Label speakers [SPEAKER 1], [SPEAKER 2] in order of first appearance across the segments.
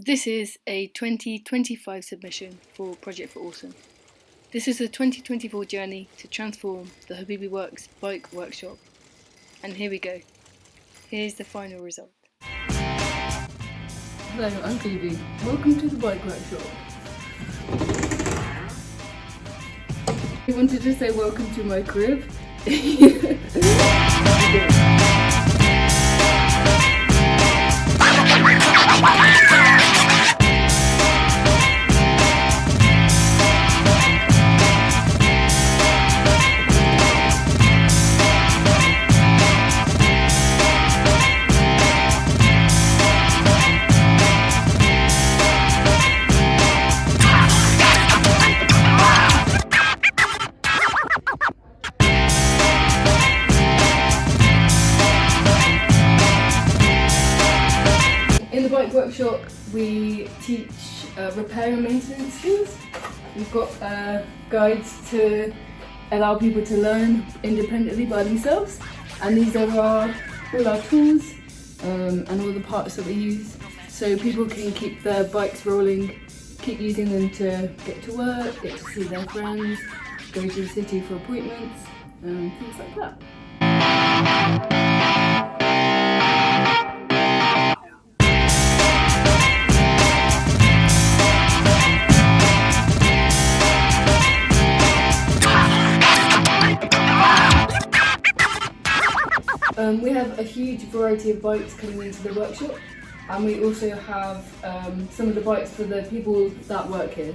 [SPEAKER 1] This is a 2025 submission for Project for Awesome. This is a 2024 journey to transform the Habibi Works bike workshop. And here we go. Here's the final result.
[SPEAKER 2] Hello, I'm Phoebe. Welcome to the bike workshop. I wanted to say welcome to my crib. In the bike workshop, we teach repair and maintenance skills. We've got guides to allow people to learn independently by themselves, and these are all our tools and all the parts that we use, so people can keep their bikes rolling, keep using them to get to work, get to see their friends, go to the city for appointments, things like that. We have a huge variety of bikes coming into the workshop, and we also have some of the bikes for the people that work here,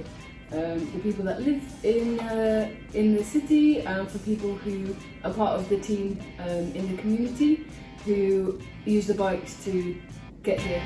[SPEAKER 2] the people that live in the city, and for people who are part of the team in the community who use the bikes to get here.